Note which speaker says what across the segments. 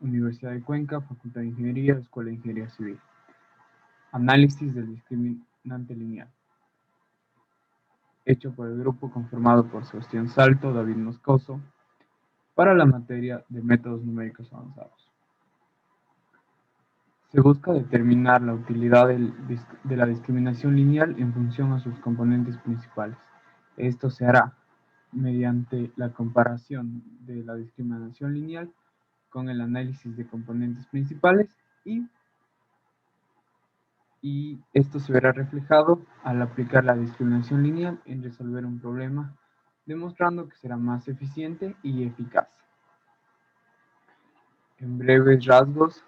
Speaker 1: Universidad de Cuenca, Facultad de Ingeniería, Escuela de Ingeniería Civil. Análisis del discriminante lineal. Hecho por el grupo conformado por Sebastián Salto, David Moscoso, para la materia de métodos numéricos avanzados. Se busca determinar la utilidad de la discriminación lineal en función a sus componentes principales. Esto se hará mediante la comparación de la discriminación lineal con el análisis de componentes principales y esto se verá reflejado al aplicar la discriminación lineal en resolver un problema, demostrando que será más eficiente y eficaz. En breves rasgos,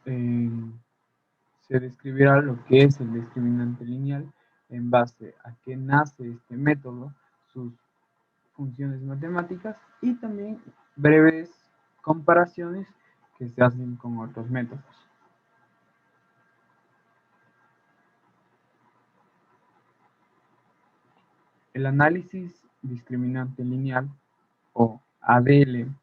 Speaker 1: se describirá lo que es el discriminante lineal en base a qué nace este método, sus funciones matemáticas y también breves comparaciones que se hacen con otros métodos. El análisis discriminante lineal o ADL,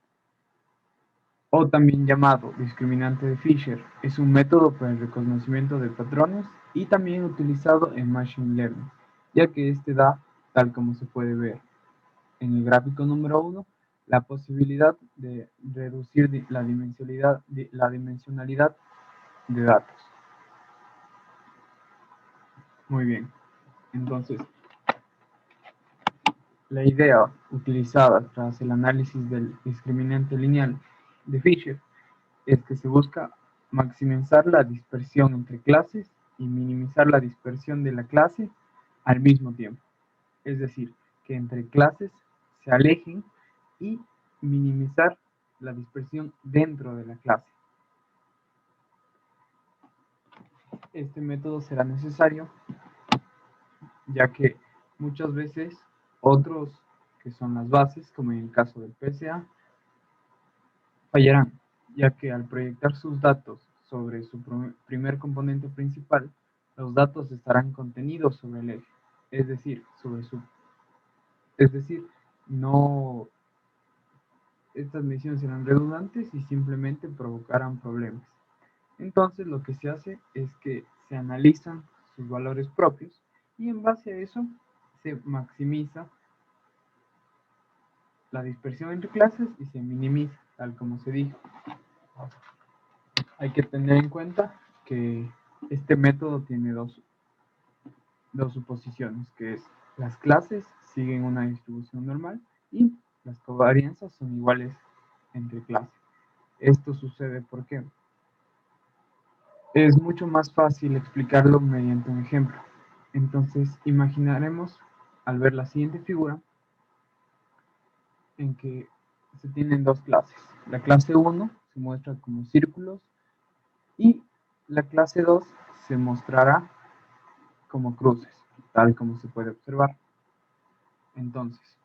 Speaker 1: o también llamado discriminante de Fisher, es un método para el reconocimiento de patrones y también utilizado en Machine Learning, ya que este da, tal como se puede ver en el gráfico número 1, la posibilidad de reducir la dimensionalidad de datos. Muy bien, entonces, la idea utilizada tras el análisis del discriminante lineal de Fisher es que se busca maximizar la dispersión entre clases y minimizar la dispersión de la clase al mismo tiempo. Es decir, que entre clases se alejen y minimizar la dispersión dentro de la clase. Este método será necesario ya que muchas veces otros que son las bases, como en el caso del PSA, fallarán, ya que al proyectar sus datos sobre su primer componente principal, los datos estarán contenidos sobre el eje, es decir, no, estas mediciones serán redundantes y simplemente provocarán problemas. Entonces lo que se hace es que se analizan sus valores propios y en base a eso se maximiza la dispersión entre clases y se minimiza, tal como se dijo. Hay que tener en cuenta que este método tiene dos suposiciones, que es las clases siguen una distribución normal y las covarianzas son iguales entre clases. Esto sucede porque es mucho más fácil explicarlo mediante un ejemplo. Entonces, imaginaremos al ver la siguiente figura en que se tienen dos clases. La clase 1 se muestra como círculos y la clase 2 se mostrará como cruces, tal como se puede observar. Entonces,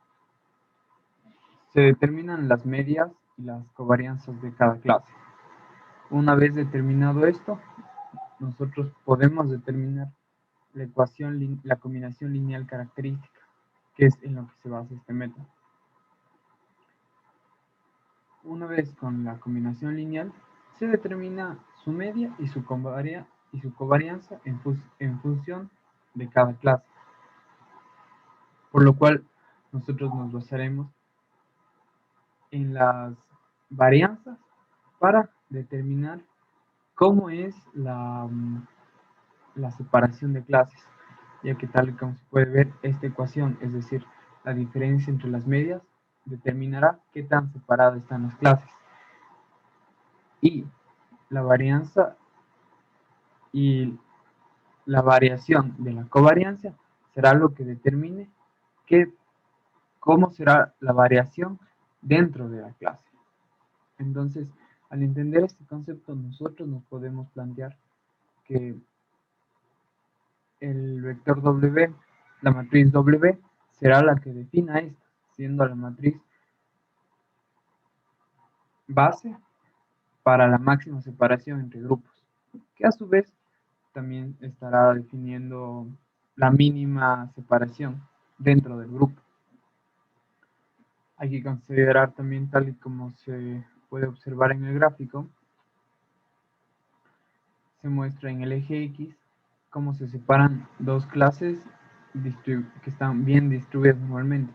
Speaker 1: se determinan las medias y las covarianzas de cada clase. Una vez determinado esto, nosotros podemos determinar la combinación lineal característica, que es en lo que se basa este método. Una vez con la combinación lineal, se determina su media y su covarianza en función de cada clase. Por lo cual, nosotros nos basaremos en las varianzas para determinar cómo es la separación de clases, ya que tal como se puede ver, esta ecuación, es decir, la diferencia entre las medias, determinará qué tan separadas están las clases. Y la varianza y la variación de la covarianza será lo que determine cómo será la variación dentro de la clase. Entonces, al entender este concepto, nosotros nos podemos plantear que el vector W, la matriz W, será la que defina esto, siendo la matriz base para la máxima separación entre grupos, que a su vez también estará definiendo la mínima separación dentro del grupo. Hay que considerar también, tal y como se puede observar en el gráfico, se muestra en el eje X cómo se separan dos clases que están bien distribuidas normalmente.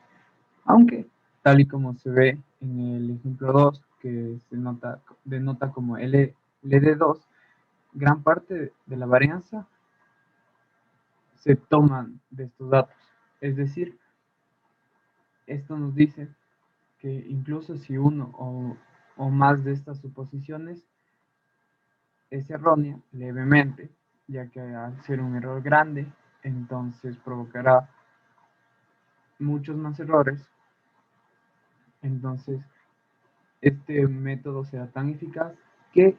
Speaker 1: Aunque, tal y como se ve en el ejemplo 2, que se denota como LD2, gran parte de la varianza se toman de estos datos. Es decir, esto nos dice que incluso si uno o más de estas suposiciones es errónea levemente, ya que al ser un error grande, entonces provocará muchos más errores. Entonces, este método será tan eficaz que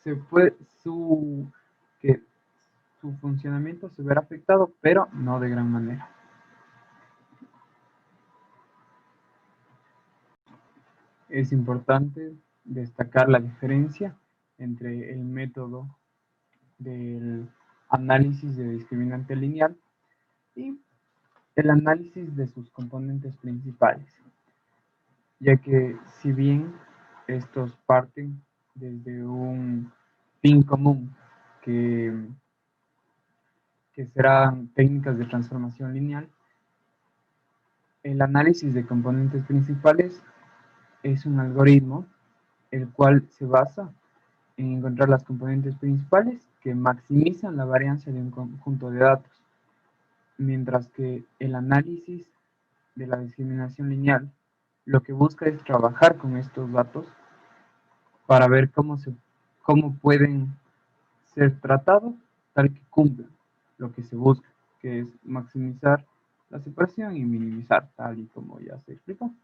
Speaker 1: se puede, que su funcionamiento se verá afectado, pero no de gran manera. Es importante destacar la diferencia entre el método del análisis de discriminante lineal y el análisis de sus componentes principales, ya que si bien estos parten desde un fin común que, que serán técnicas de transformación lineal, el análisis de componentes principales es un algoritmo el cual se basa en encontrar las componentes principales que maximizan la varianza de un conjunto de datos, mientras que el análisis de la discriminación lineal lo que busca es trabajar con estos datos para ver cómo pueden ser tratados tal que cumplan lo que se busca, que es maximizar la separación y minimizar, tal y como ya se explicó.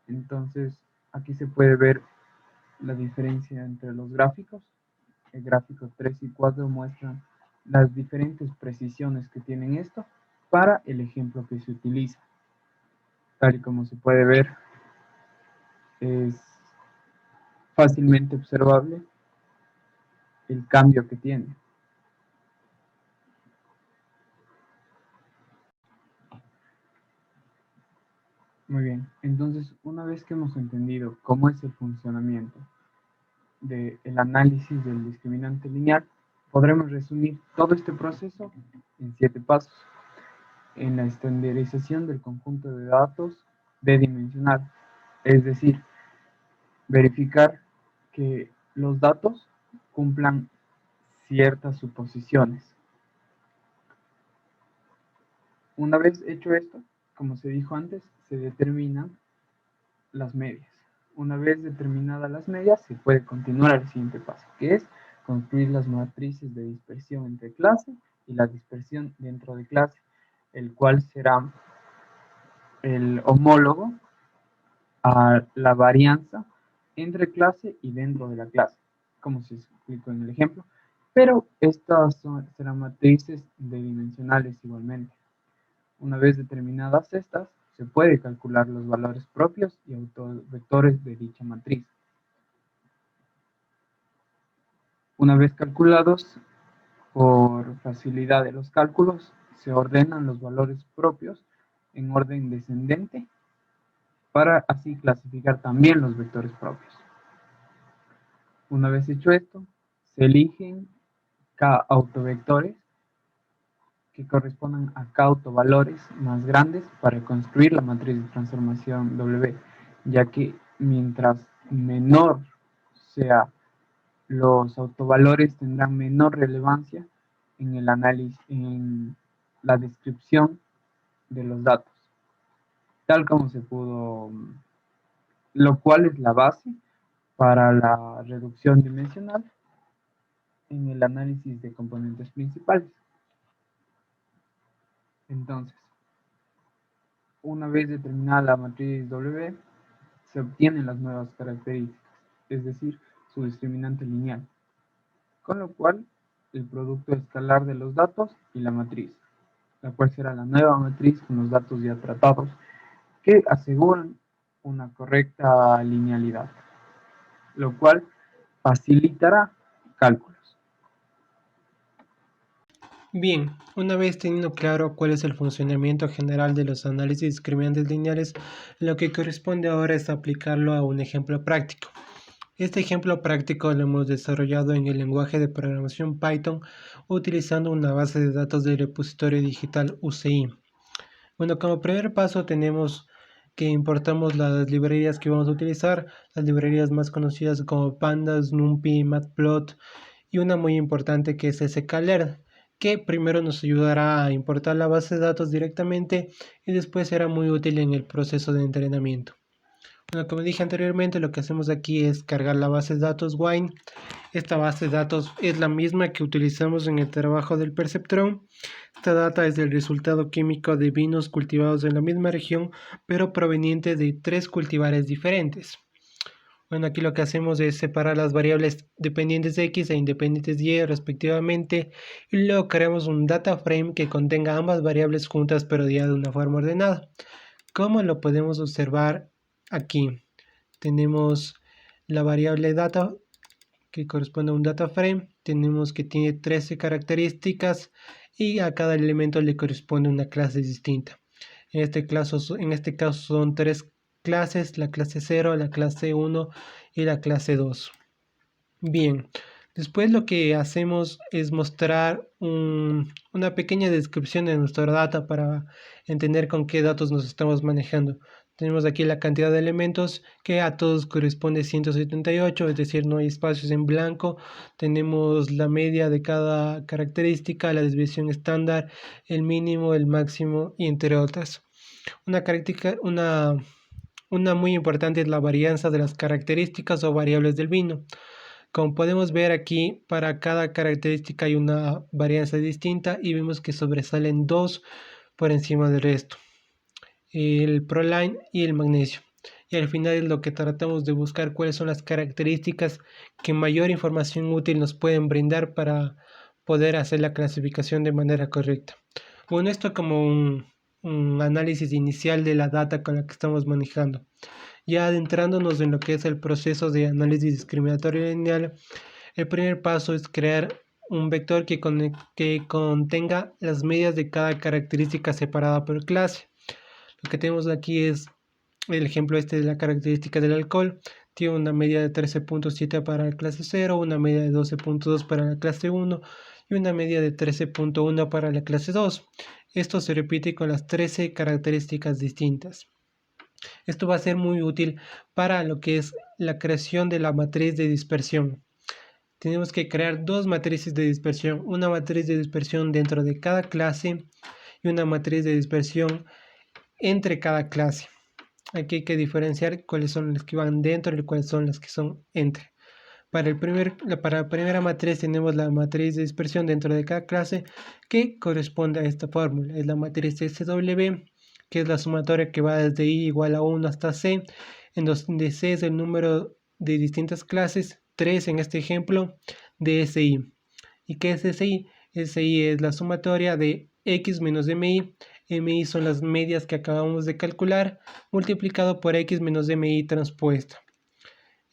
Speaker 1: Entonces, aquí se puede ver la diferencia entre los gráficos. El gráfico 3 y 4 muestran las diferentes precisiones que tienen esto para el ejemplo que se utiliza. Tal y como se puede ver, es fácilmente observable el cambio que tiene. Muy bien, entonces una vez que hemos entendido cómo es el funcionamiento del análisis del discriminante lineal, podremos resumir todo este proceso en 7 pasos. En la estandarización del conjunto de datos D-dimensional, es decir, verificar que los datos cumplan ciertas suposiciones. Una vez hecho esto, como se dijo antes, se determinan las medias. Una vez determinadas las medias, se puede continuar al siguiente paso, que es construir las matrices de dispersión entre clase y la dispersión dentro de clase, el cual será el homólogo a la varianza entre clase y dentro de la clase, como se explicó en el ejemplo, pero estas serán matrices de dimensionales igualmente. Una vez determinadas estas, se puede calcular los valores propios y autovectores de dicha matriz. Una vez calculados, por facilidad de los cálculos, se ordenan los valores propios en orden descendente para así clasificar también los vectores propios. Una vez hecho esto, se eligen K autovectores que correspondan a K autovalores más grandes para construir la matriz de transformación W, ya que mientras menor sea los autovalores tendrán menor relevancia en el análisis, en la descripción de los datos, tal como se pudo, lo cual es la base para la reducción dimensional en el análisis de componentes principales. Entonces, una vez determinada la matriz W, se obtienen las nuevas características, es decir, su discriminante lineal, con lo cual el producto escalar de los datos y la matriz, la cual será la nueva matriz con los datos ya tratados, que aseguran una correcta linealidad, lo cual facilitará cálculos.
Speaker 2: Bien, una vez teniendo claro cuál es el funcionamiento general de los análisis discriminantes lineales, lo que corresponde ahora es aplicarlo a un ejemplo práctico. Este ejemplo práctico lo hemos desarrollado en el lenguaje de programación Python utilizando una base de datos del repositorio digital UCI. Bueno, como primer paso tenemos que importamos las librerías que vamos a utilizar, las librerías más conocidas como Pandas, NumPy, Matplot y una muy importante que es sklearn, que primero nos ayudará a importar la base de datos directamente y después será muy útil en el proceso de entrenamiento. Bueno, como dije anteriormente, lo que hacemos aquí es cargar la base de datos Wine. Esta base de datos es la misma que utilizamos en el trabajo del perceptrón. Esta data es el resultado químico de vinos cultivados en la misma región, pero proveniente de 3 cultivares diferentes. Bueno, aquí lo que hacemos es separar las variables dependientes de X e independientes de Y respectivamente, y luego creamos un data frame que contenga ambas variables juntas pero ya de una forma ordenada. ¿Cómo lo podemos observar aquí? Tenemos la variable data que corresponde a un data frame, tenemos que tiene 13 características y a cada elemento le corresponde una clase distinta. En este caso son 3 clases, la clase 0, la clase 1 y la clase 2. Bien, después lo que hacemos es mostrar una pequeña descripción de nuestra data para entender con qué datos nos estamos manejando. Tenemos aquí la cantidad de elementos que a todos corresponde 178, es decir, no hay espacios en blanco. Tenemos la media de cada característica, la desviación estándar, el mínimo, el máximo y entre otras. Una muy importante es la varianza de las características o variables del vino. Como podemos ver aquí, para cada característica hay una varianza distinta y vemos que sobresalen dos por encima del resto, el proline y el magnesio. Y al final es lo que tratamos de buscar cuáles son las características que mayor información útil nos pueden brindar para poder hacer la clasificación de manera correcta. Bueno, esto como un análisis inicial de la data con la que estamos manejando. Ya adentrándonos en lo que es el proceso de análisis discriminatorio lineal, el primer paso es crear un vector que contenga las medias de cada característica separada por clase. Lo que tenemos aquí es el ejemplo este de la característica del alcohol. Tiene una media de 13.7 para la clase 0, una media de 12.2 para la clase 1 y una media de 13.1 para la clase 2. Esto se repite con las 13 características distintas. Esto va a ser muy útil para lo que es la creación de la matriz de dispersión. Tenemos que crear dos matrices de dispersión, una matriz de dispersión dentro de cada clase y una matriz de dispersión entre cada clase. Aquí hay que diferenciar cuáles son las que van dentro y cuáles son las que son entre. Para la primera matriz tenemos la matriz de dispersión dentro de cada clase que corresponde a esta fórmula. Es la matriz SW, que es la sumatoria que va desde I igual a 1 hasta C, en donde C es el número de distintas clases, 3 en este ejemplo, de SI. ¿Y qué es SI? SI es la sumatoria de X menos MI. MI son las medias que acabamos de calcular, multiplicado por X menos MI transpuesta.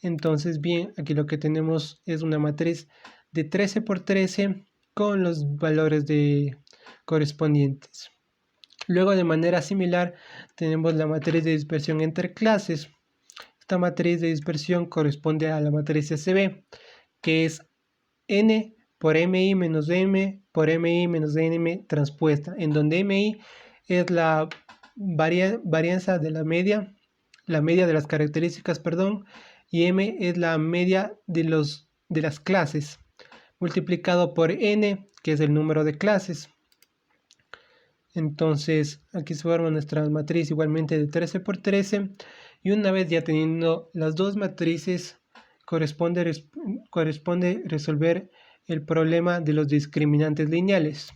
Speaker 2: Entonces, bien, aquí lo que tenemos es una matriz de 13 por 13 con los valores correspondientes. Luego, de manera similar, tenemos la matriz de dispersión entre clases. Esta matriz de dispersión corresponde a la matriz SB, que es N por MI menos M por MI menos NM transpuesta, en donde MI es la varianza de la media de las características, perdón, y M es la media de las clases, multiplicado por N, que es el número de clases. Entonces, aquí se forma nuestra matriz igualmente de 13 por 13, y una vez ya teniendo las dos matrices, corresponde resolver el problema de los discriminantes lineales.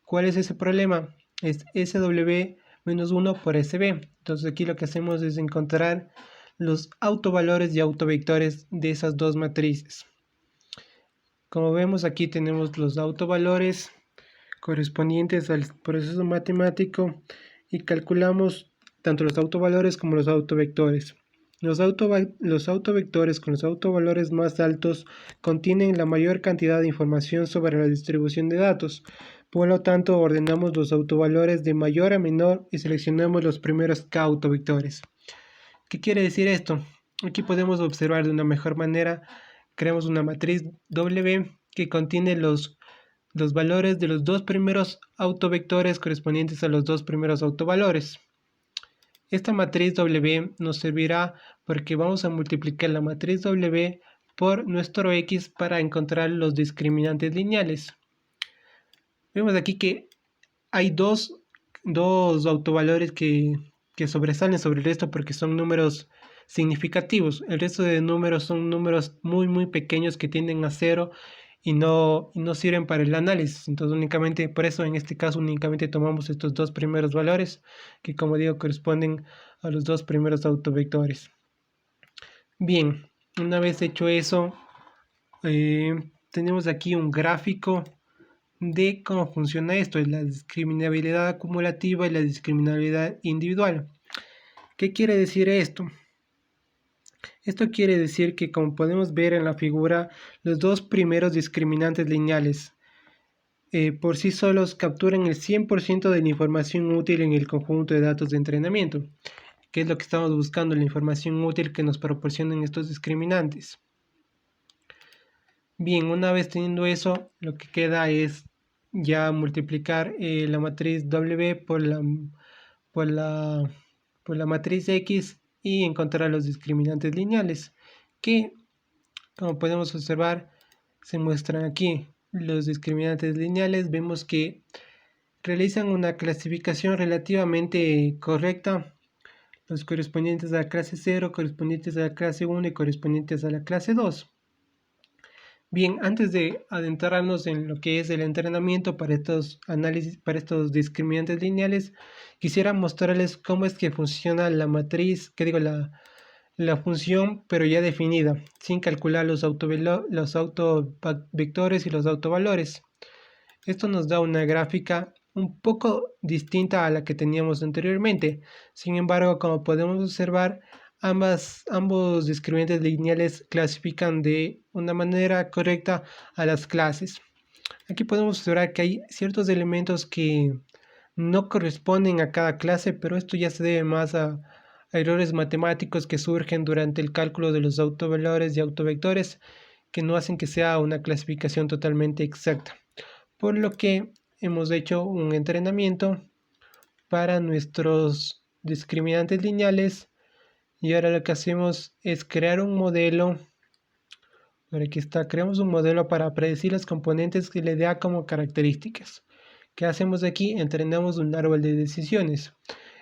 Speaker 2: ¿Cuál es ese problema? Es SW menos 1 por SB. Entonces aquí lo que hacemos es encontrar los autovalores y autovectores de esas dos matrices. Como vemos, aquí tenemos los autovalores correspondientes al proceso matemático y calculamos tanto los autovalores como los autovectores. Los autovectores con los autovalores más altos contienen la mayor cantidad de información sobre la distribución de datos. Por lo tanto, ordenamos los autovalores de mayor a menor y seleccionamos los primeros K autovectores. ¿Qué quiere decir esto? Aquí podemos observar de una mejor manera. Creamos una matriz W que contiene los valores de los dos primeros autovectores correspondientes a los dos primeros autovalores. Esta matriz W nos servirá porque vamos a multiplicar la matriz W por nuestro X para encontrar los discriminantes lineales. Vemos aquí que hay dos autovalores que sobresalen sobre el resto porque son números significativos. El resto de números son números muy pequeños que tienden a cero y no sirven para el análisis. Entonces únicamente, por eso en este caso únicamente tomamos estos dos primeros valores que, como digo, corresponden a los dos primeros autovectores. Bien, una vez hecho eso, tenemos aquí un gráfico de cómo funciona esto, es la discriminabilidad acumulativa y la discriminabilidad individual. ¿Qué quiere decir esto? Esto quiere decir que, como podemos ver en la figura, los dos primeros discriminantes lineales por sí solos capturan el 100% de la información útil en el conjunto de datos de entrenamiento, que es lo que estamos buscando, la información útil que nos proporcionan estos discriminantes. Bien, una vez teniendo eso, lo que queda es ya multiplicar la matriz W por la matriz X y encontrar los discriminantes lineales, que, como podemos observar, se muestran aquí. Los discriminantes lineales vemos que realizan una clasificación relativamente correcta, los correspondientes a la clase 0, correspondientes a la clase 1 y correspondientes a la clase 2. Bien, antes de adentrarnos en lo que es el entrenamiento para estos análisis, para estos discriminantes lineales, quisiera mostrarles cómo es que funciona la matriz, la función, pero ya definida, sin calcular los autovectores y los autovalores. Esto nos da una gráfica un poco distinta a la que teníamos anteriormente. Sin embargo, como podemos observar, ambos discriminantes lineales clasifican de una manera correcta a las clases. Aquí podemos observar que hay ciertos elementos que no corresponden a cada clase, pero esto ya se debe más a errores matemáticos que surgen durante el cálculo de los autovalores y autovectores, que no hacen que sea una clasificación totalmente exacta. Por lo que hemos hecho un entrenamiento para nuestros discriminantes lineales. Y ahora lo que hacemos es crear un modelo. Por aquí está, creamos un modelo para predecir los componentes que le da como características. ¿Qué hacemos aquí? Entrenamos un árbol de decisiones.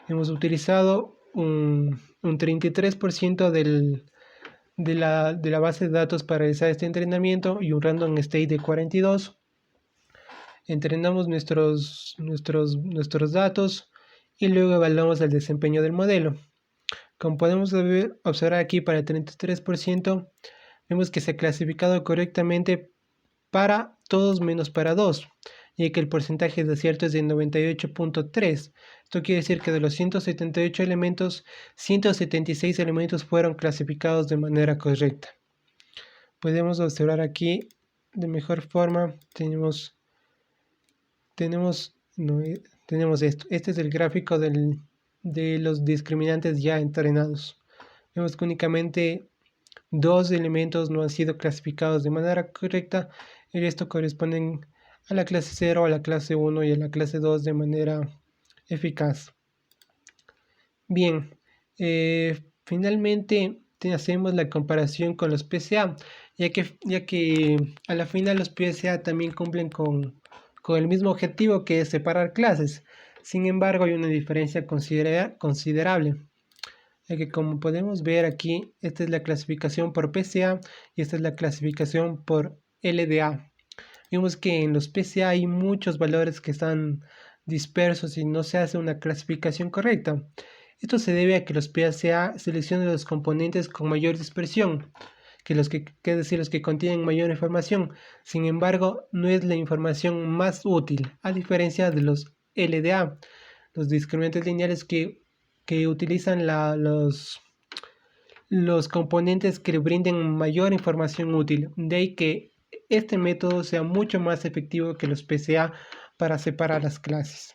Speaker 2: Hemos utilizado un 33% de la base de datos para realizar este entrenamiento y un random state de 42. Entrenamos nuestros datos y luego evaluamos el desempeño del modelo. Como podemos observar aquí, para el 33% vemos que se ha clasificado correctamente para todos menos para 2, ya que el porcentaje de acierto es de 98.3. Esto quiere decir que de los 178 elementos, 176 elementos fueron clasificados de manera correcta. Podemos observar aquí de mejor forma, tenemos esto. Este es el gráfico de los discriminantes ya entrenados. Vemos que únicamente 2 elementos no han sido clasificados de manera correcta y esto corresponden a la clase 0, a la clase 1 y a la clase 2 de manera eficaz. Bien, finalmente hacemos la comparación con los PCA, ya que a la final los PCA también cumplen con el mismo objetivo, que es separar clases. Sin embargo, hay una diferencia considerable, ya que, como podemos ver aquí, esta es la clasificación por PCA y esta es la clasificación por LDA. Vemos que en los PCA hay muchos valores que están dispersos y no se hace una clasificación correcta. Esto se debe a que los PCA seleccionan los componentes con mayor dispersión, los que contienen mayor información. Sin embargo, no es la información más útil, a diferencia de los LDA, los discriminantes lineales que utilizan los componentes que le brinden mayor información útil. De ahí que este método sea mucho más efectivo que los PCA para separar las clases.